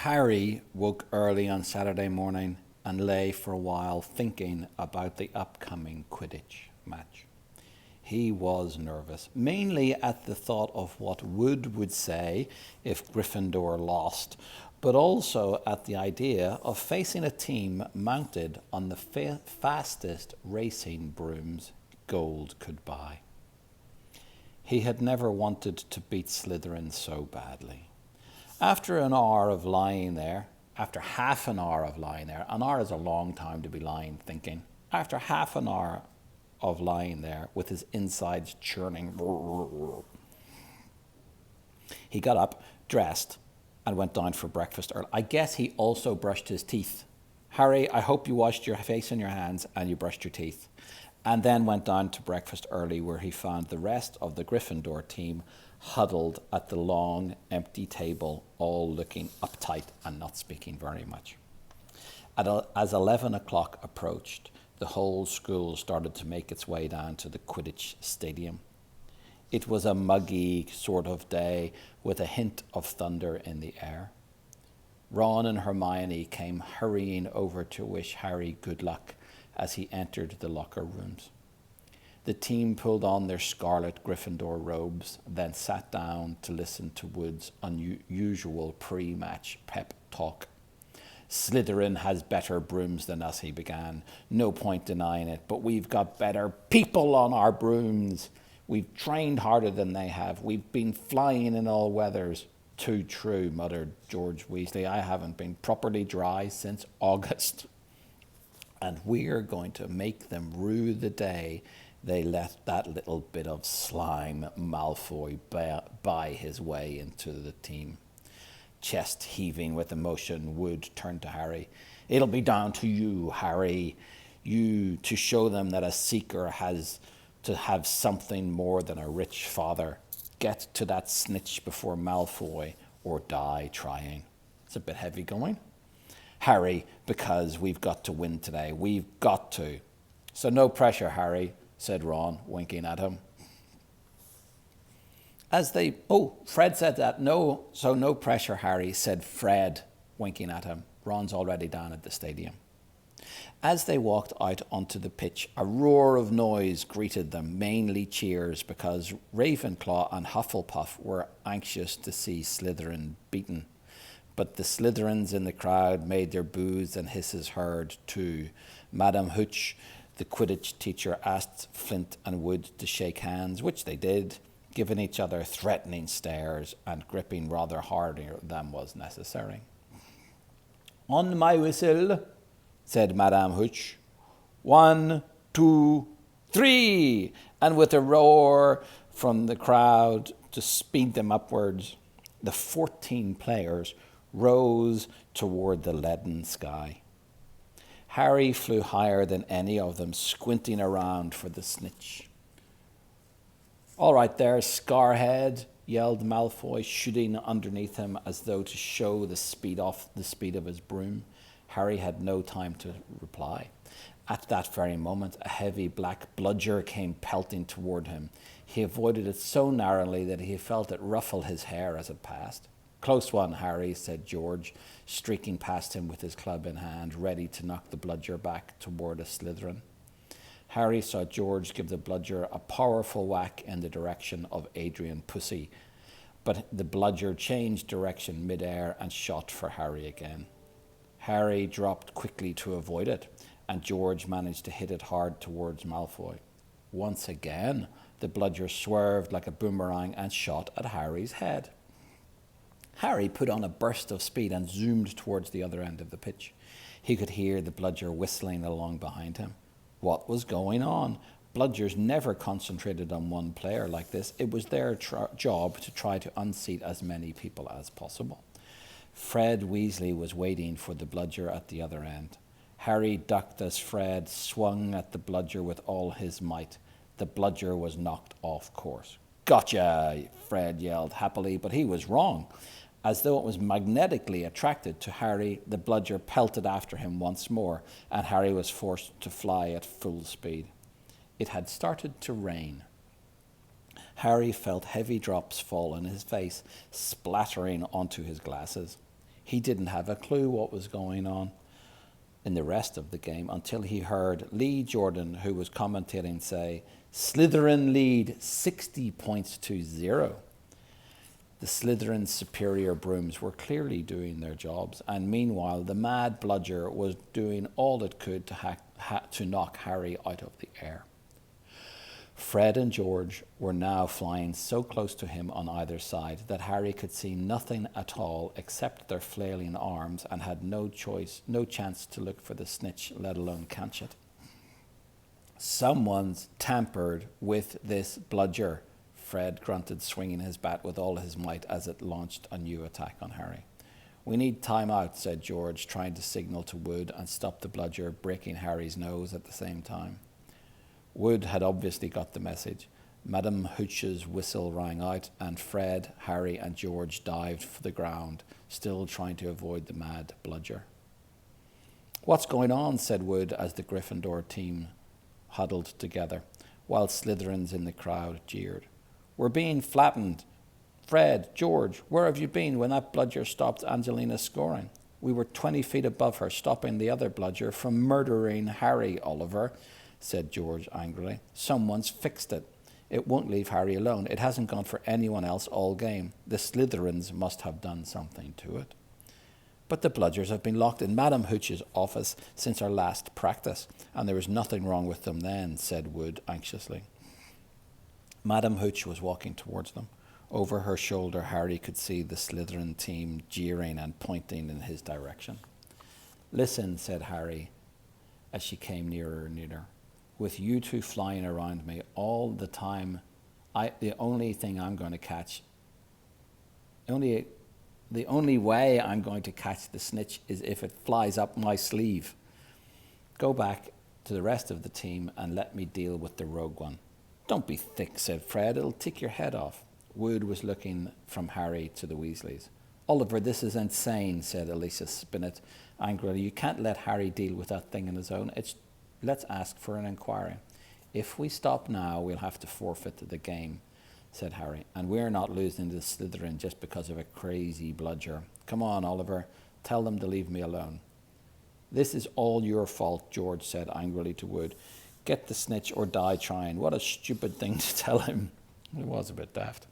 Harry woke early on Saturday morning and lay for a while thinking about the upcoming Quidditch match. He was nervous, mainly at the thought of what Wood would say if Gryffindor lost, but also at the idea of facing a team mounted on the fastest racing brooms gold could buy. He had never wanted to beat Slytherin so badly. After half an hour of lying there, an hour is a long time to be lying thinking. After half an hour of lying there with his insides churning, he got up, dressed, and went down for breakfast early. I guess he also brushed his teeth. Harry, I hope you washed your face and your hands and you brushed your teeth. And then went down to breakfast early, where he found the rest of the Gryffindor team huddled at the long, empty table, all looking uptight and not speaking very much. As 11 o'clock approached, the whole school started to make its way down to the Quidditch stadium. It was a muggy sort of day with a hint of thunder in the air. Ron and Hermione came hurrying over to wish Harry good luck as he entered the locker rooms. The team pulled on their scarlet Gryffindor robes, then sat down to listen to Wood's unusual pre-match pep talk. Slytherin has better brooms than us, he began. No point denying it, but we've got better people on our brooms. We've trained harder than they have. We've been flying in all weathers. Too true, muttered George Weasley. I haven't been properly dry since August. And we're going to make them rue the day they let that little bit of slime Malfoy buy his way into the team. Chest heaving with emotion, Wood turned to Harry. It'll be down to you, Harry. You to show them that a seeker has to have something more than a rich father. Get to that snitch before Malfoy or die trying. It's a bit heavy going. Harry, because we've got to win today. We've got to. So no pressure, Harry, said Ron, winking at him. Fred said that. No pressure, Harry, said Fred, winking at him. Ron's already down at the stadium. As they walked out onto the pitch, a roar of noise greeted them, mainly cheers, because Ravenclaw and Hufflepuff were anxious to see Slytherin beaten. But the Slytherins in the crowd made their boos and hisses heard too. Madame Hooch, the Quidditch teacher, asked Flint and Wood to shake hands, which they did, giving each other threatening stares and gripping rather harder than was necessary. On my whistle, said Madame Hooch. 1, 2, 3, and with a roar from the crowd to speed them upwards, the 14 players rose toward the leaden sky. Harry flew higher than any of them, squinting around for the snitch. All right there, Scarhead, yelled Malfoy, shooting underneath him as though to show the speed of his broom. Harry had no time to reply. At that very moment, a heavy black bludger came pelting toward him. He avoided it so narrowly that he felt it ruffle his hair as it passed. Close one, Harry, said George, streaking past him with his club in hand, ready to knock the bludger back toward a Slytherin. Harry saw George give the bludger a powerful whack in the direction of Adrian Pussy, but the bludger changed direction midair and shot for Harry again. Harry dropped quickly to avoid it, and George managed to hit it hard towards Malfoy. Once again, the bludger swerved like a boomerang and shot at Harry's head. Harry put on a burst of speed and zoomed towards the other end of the pitch. He could hear the bludger whistling along behind him. What was going on? Bludgers never concentrated on one player like this. It was their job to try to unseat as many people as possible. Fred Weasley was waiting for the bludger at the other end. Harry ducked as Fred swung at the bludger with all his might. The bludger was knocked off course. Gotcha, Fred yelled happily, but he was wrong. As though it was magnetically attracted to Harry, the bludger pelted after him once more, and Harry was forced to fly at full speed. It had started to rain. Harry felt heavy drops fall on his face, splattering onto his glasses. He didn't have a clue what was going on in the rest of the game until he heard Lee Jordan, who was commentating, say, "Slytherin lead 60 points to 0. The Slytherin's superior brooms were clearly doing their jobs, and meanwhile the mad bludger was doing all it could to knock Harry out of the air. Fred and George were now flying so close to him on either side that Harry could see nothing at all except their flailing arms and had no chance to look for the snitch, let alone catch it. "Someone's tampered with this bludger," Fred grunted, swinging his bat with all his might as it launched a new attack on Harry. "We need time out," said George, trying to signal to Wood and stop the bludger, breaking Harry's nose at the same time. Wood had obviously got the message. Madame Hooch's whistle rang out, and Fred, Harry, and George dived for the ground, still trying to avoid the mad bludger. "What's going on?" said Wood as the Gryffindor team huddled together, while Slytherins in the crowd jeered. "We're being flattened. Fred, George, where have you been when that bludger stopped Angelina scoring? We were 20 feet above her, stopping the other bludger from murdering Harry, Oliver," said George angrily. "Someone's fixed it. It won't leave Harry alone. It hasn't gone for anyone else all game. The Slytherins must have done something to it." "But the bludgers have been locked in Madame Hooch's office since our last practice, and there was nothing wrong with them then," said Wood anxiously. Madame Hooch was walking towards them. Over her shoulder, Harry could see the Slytherin team jeering and pointing in his direction. "Listen," said Harry as she came nearer and nearer. "With you two flying around me all the time, the only way I'm going to catch the snitch is if it flies up my sleeve. Go back to the rest of the team and let me deal with the rogue one." "Don't be thick," said Fred. "It'll tick your head off." Wood was looking from Harry to the Weasleys. "Oliver, this is insane," said Alicia Spinnet angrily. "You can't let Harry deal with that thing on his own. Let's ask for an inquiry." "If we stop now, we'll have to forfeit the game," said Harry. "And we're not losing to Slytherin just because of a crazy bludger. Come on, Oliver. Tell them to leave me alone." "This is all your fault," George said angrily to Wood. "Get the snitch or die trying." What a stupid thing to tell him. It was a bit daft.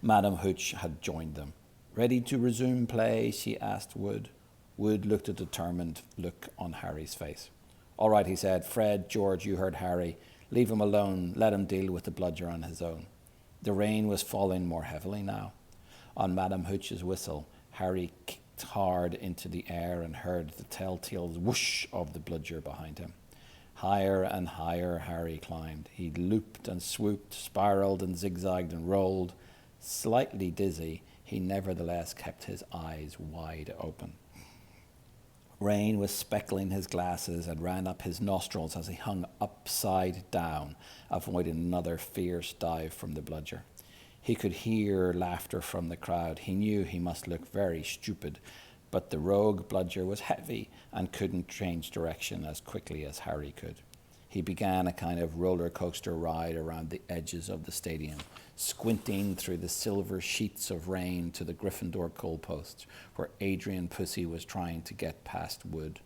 Madame Hooch had joined them. "Ready to resume play?" she asked Wood. Wood looked a determined look on Harry's face. "All right," he said. "Fred, George, you heard Harry. Leave him alone. Let him deal with the bludger on his own." The rain was falling more heavily now. On Madame Hooch's whistle, Harry kicked hard into the air and heard the telltale whoosh of the bludger behind him. Higher and higher Harry climbed. He looped and swooped, spiraled and zigzagged and rolled. Slightly dizzy, he nevertheless kept his eyes wide open. Rain was speckling his glasses and ran up his nostrils as he hung upside down, avoiding another fierce dive from the bludger. He could hear laughter from the crowd. He knew he must look very stupid, but the rogue bludger was heavy and couldn't change direction as quickly as Harry could. He began a kind of roller coaster ride around the edges of the stadium, squinting through the silver sheets of rain to the Gryffindor goalposts, where Adrian Pussy was trying to get past Wood.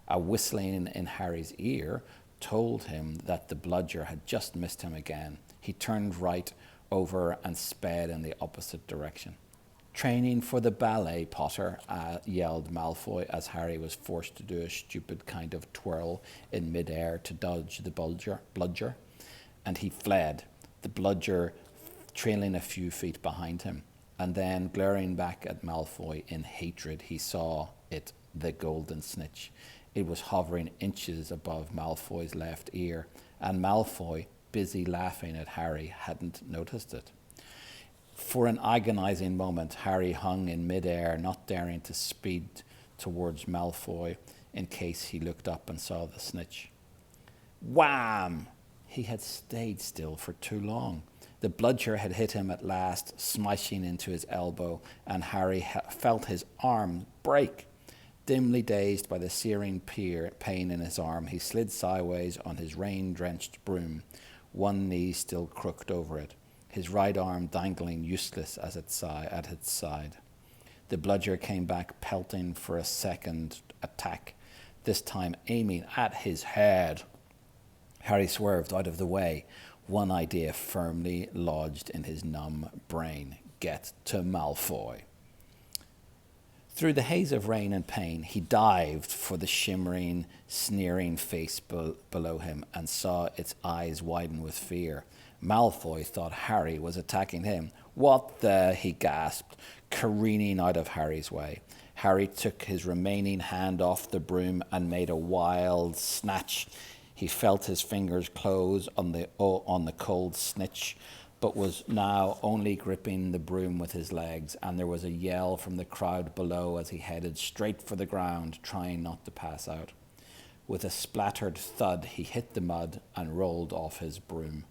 A whistling in Harry's ear told him that the bludger had just missed him again. He turned right over and sped in the opposite direction. "Training for the ballet, Potter," yelled Malfoy as Harry was forced to do a stupid kind of twirl in midair to dodge the bludger, and he fled, the bludger trailing a few feet behind him. And then, glaring back at Malfoy in hatred, he saw it, the golden snitch. It was hovering inches above Malfoy's left ear, and Malfoy, busy laughing at Harry, hadn't noticed it. For an agonizing moment, Harry hung in midair, not daring to speed towards Malfoy in case he looked up and saw the snitch. Wham! He had stayed still for too long. The bludger had hit him at last, smashing into his elbow, and Harry felt his arm break. Dimly dazed by the searing pain in his arm, he slid sideways on his rain-drenched broom, one knee still crooked over it, his right arm dangling useless at its side. The bludger came back pelting for a second attack, this time aiming at his head. Harry swerved out of the way, one idea firmly lodged in his numb brain: get to Malfoy. Through the haze of rain and pain, he dived for the shimmering, sneering face below him and saw its eyes widen with fear. Malfoy thought Harry was attacking him. What the? He gasped, careening out of Harry's way. Harry took his remaining hand off the broom and made a wild snatch. He felt his fingers close on the cold snitch, but was now only gripping the broom with his legs, and there was a yell from the crowd below as he headed straight for the ground, trying not to pass out. With a splattered thud, he hit the mud and rolled off his broom.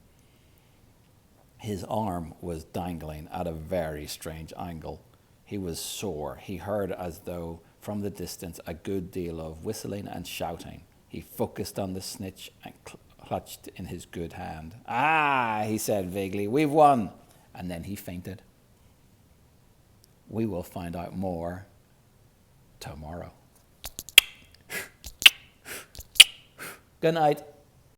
His arm was dangling at a very strange angle. He was sore. He heard, as though from the distance, a good deal of whistling and shouting. He focused on the snitch and clutched in his good hand. "Ah," he said vaguely, "we've won." And then he fainted. We will find out more tomorrow. Good night.